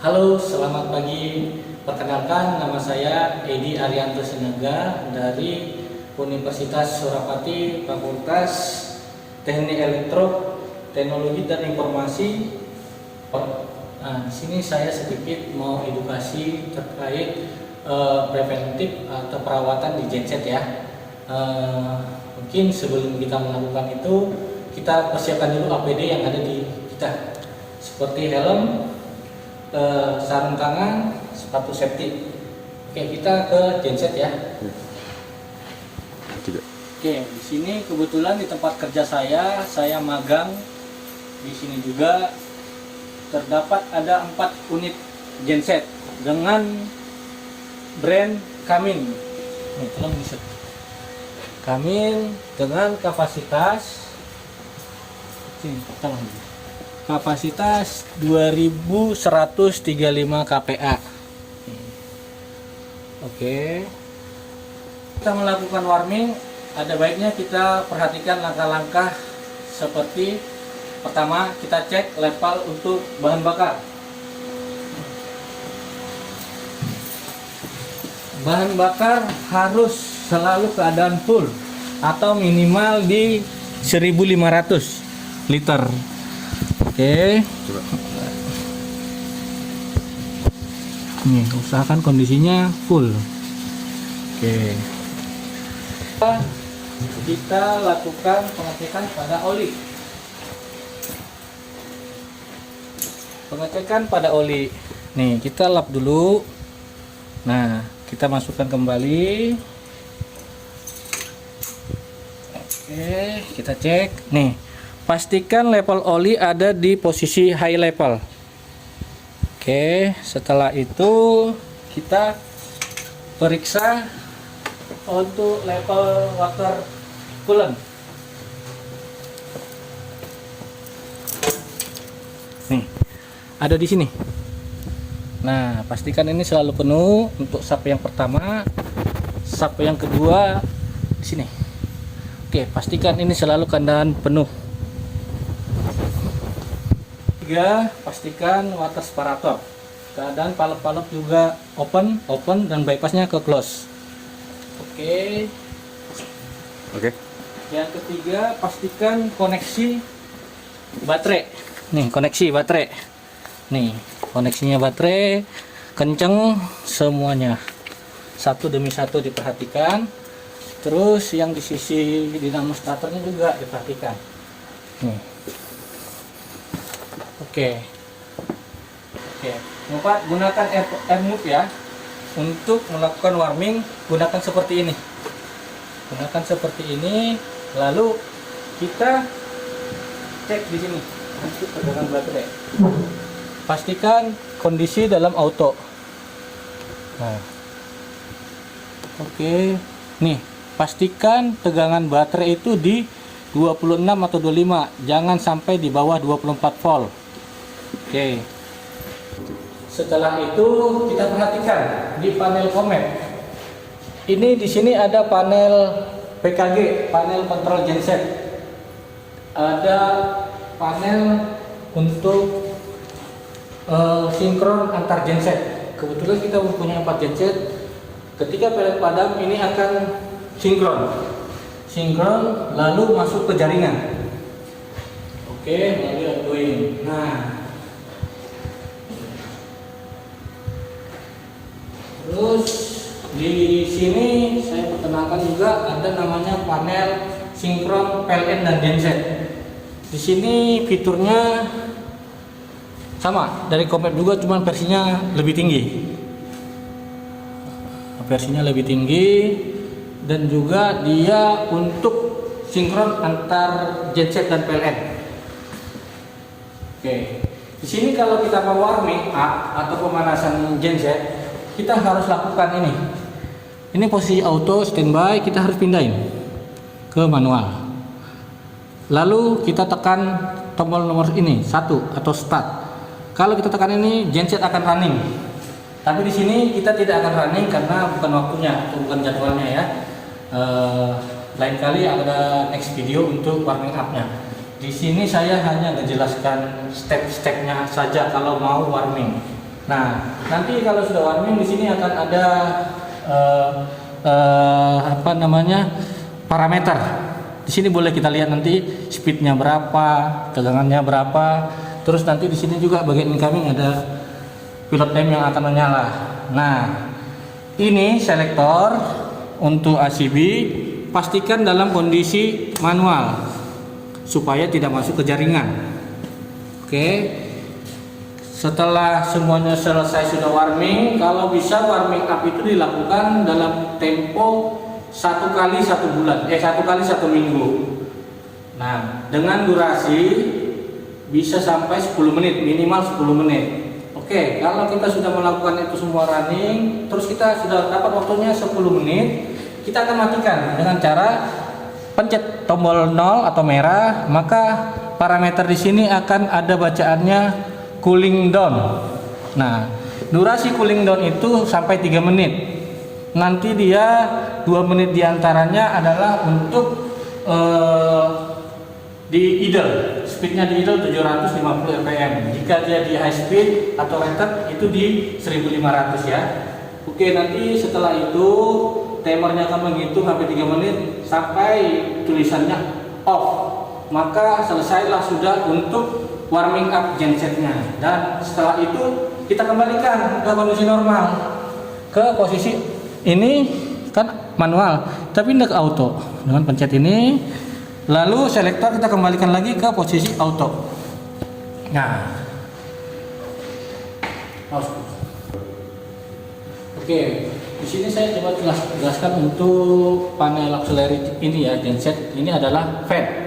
Halo, selamat pagi. Perkenalkan, nama saya Edi Arianto Sinaga dari Universitas Surapati, Fakultas Teknik Elektro, Teknologi dan Informasi. Nah, di sini saya sedikit mau edukasi terkait preventif atau perawatan di genset ya. Mungkin sebelum kita melakukan itu, kita persiapkan dulu APD yang ada di kita, seperti helm, sarung tangan, sepatu safety. Oke, kita ke genset ya. Oke, di sini kebetulan di tempat kerja saya magang. Di sini juga terdapat ada 4 unit genset dengan brand Camin. Nih, tolong bisa. Camin dengan kapasitas kapasitas 2135 kPa. Oke. Kita melakukan warming, ada baiknya kita perhatikan langkah-langkah seperti pertama, kita cek level untuk bahan bakar. Bahan bakar harus selalu keadaan full atau minimal di 1500 liter. Oke. Coba. Nih, usahakan kondisinya full. Oke. Kita lakukan pengecekan pada oli. Pengecekan pada oli. Nih, kita lap dulu. Nah, kita masukkan kembali. Oke, kita cek. Nih, pastikan level oli ada di posisi high level. Oke, setelah itu kita periksa untuk level water coolant. Nih, ada di sini. Nah, pastikan ini selalu penuh untuk sap yang pertama, sap yang kedua di sini. Oke, pastikan ini selalu keadaan penuh. 3, pastikan water separator, keadaan palep-palep juga open dan bypassnya ke close. Oke. Yang ketiga, pastikan koneksi baterai. Nih, koneksi baterai. Nih, koneksinya baterai kenceng semuanya. Satu demi satu diperhatikan. Terus yang di sisi dinamo starternya juga diperhatikan. Nih. Oke. 4, gunakan air move ya. Untuk melakukan warming, gunakan seperti ini. Lalu kita cek di sini untuk tegangan baterai. Pastikan kondisi dalam auto. Nah. Oke. Nih, pastikan tegangan baterai itu di 26 atau 25, jangan sampai di bawah 24 volt. Oke. Setelah itu kita perhatikan di panel command. Ini di sini ada panel PKG, panel kontrol genset. Ada panel untuk sinkron antar genset. Kebetulan kita mempunyai 4 genset. Ketika pelet padam ini akan sinkron lalu masuk ke jaringan. Oke, melalui outgoing. Nah, terus di sini saya perkenalkan juga ada namanya panel sinkron PLN dan genset. Di sini fiturnya sama dari Comet juga, cuman versinya lebih tinggi. Dan juga dia untuk sinkron antar genset dan PLN. Oke. Di sini kalau kita mau warming up atau pemanasan genset, kita harus lakukan ini. Ini posisi auto standby, kita harus pindahin ke manual. Lalu kita tekan tombol nomor ini 1 atau start. Kalau kita tekan ini, genset akan running. Tapi di sini kita tidak akan running karena bukan waktunya, bukan jadwalnya ya. Lain kali ada next video untuk warming up-nya. Di sini saya hanya menjelaskan step-stepnya saja kalau mau warming. Nah, nanti kalau sudah warming di sini akan ada parameter. Di sini boleh kita lihat nanti speednya berapa, tegangannya berapa. Terus nanti di sini juga bagian incoming ada pilot M yang akan menyala. Nah, ini selektor untuk ACB pastikan dalam kondisi manual supaya tidak masuk ke jaringan. Oke. Setelah semuanya selesai sudah warming, kalau bisa warming up itu dilakukan dalam tempo 1 kali 1 bulan, 1 kali 1 minggu. Nah, dengan durasi bisa sampai 10 menit, minimal 10 menit. Oke, kalau kita sudah melakukan itu semua running, terus kita sudah dapat waktunya 10 menit, kita akan matikan dengan cara pencet tombol 0 atau merah, maka parameter di sini akan ada bacaannya cooling down. Nah, durasi cooling down itu sampai 3 menit. Nanti dia 2 menit diantaranya adalah untuk di idle. Speednya di idle 750 rpm. Jika dia di high speed atau rated itu di 1500 ya. Oke, nanti setelah itu timernya akan menghitung sampai 3 menit sampai tulisannya off. Maka selesailah sudah untuk warming up gensetnya, dan setelah itu kita kembalikan ke kondisi normal, ke posisi ini kan manual tapi ini ke auto dengan pencet ini, lalu selektor kita kembalikan lagi ke posisi auto. Nah, oke, di sini saya coba jelaskan untuk panel auxiliary ini ya, genset ini adalah fan.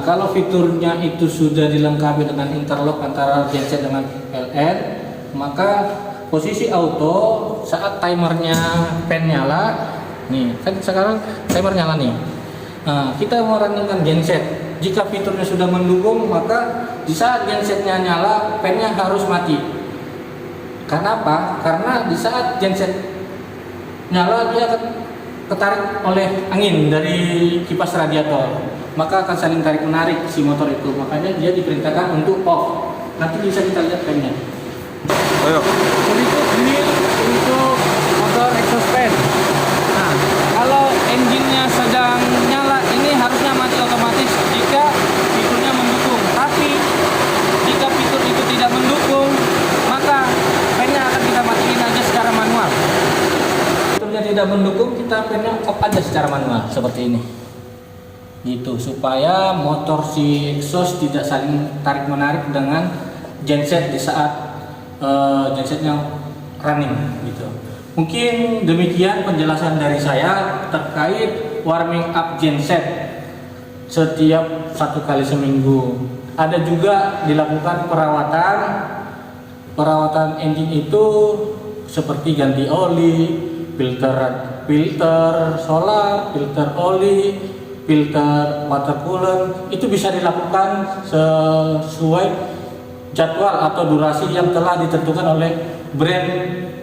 Kalau fiturnya itu sudah dilengkapi dengan interlock antara genset dengan PLN, maka posisi auto saat timernya pen nyala, nih kan sekarang timer nyala nih. Kita mau runningkan genset. Jika fiturnya sudah mendukung, maka di saat gensetnya nyala, pennya harus mati. Karena apa? Karena di saat genset nyala dia akan ketarik oleh angin dari kipas radiator, maka akan saling tarik menarik si motor itu, makanya dia diperintahkan untuk off. Nanti bisa kita lihat pennya. Berikut ini untuk motor exhaust fan. Nah, kalau engine-nya sedang nyala, ini harusnya mati otomatis jika fiturnya mendukung. Tapi jika fitur itu tidak mendukung, maka pennya akan kita matiin aja secara manual. Fiturnya tidak mendukung, kita pennya off aja secara manual seperti ini. Gitu, supaya motor si exhaust tidak saling tarik menarik dengan genset di saat gensetnya running gitu. Mungkin demikian penjelasan dari saya terkait warming up genset setiap 1 kali seminggu. Ada juga dilakukan perawatan engine itu seperti ganti oli, filter solar, filter oli, filter water coolant, itu bisa dilakukan sesuai jadwal atau durasi yang telah ditentukan oleh brand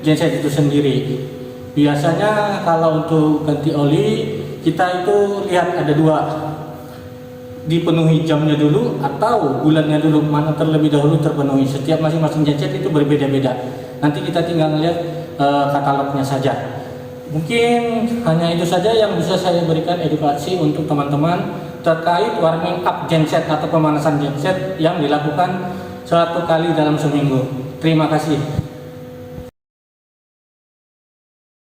genset itu sendiri. Biasanya kalau untuk ganti oli, kita itu lihat ada 2, dipenuhi jamnya dulu atau bulannya dulu, mana terlebih dahulu terpenuhi. Setiap masing-masing genset itu berbeda-beda. Nanti kita tinggal lihat katalognya saja. Mungkin hanya itu saja yang bisa saya berikan edukasi untuk teman-teman terkait warming up genset atau pemanasan genset yang dilakukan 1 kali dalam seminggu. Terima kasih.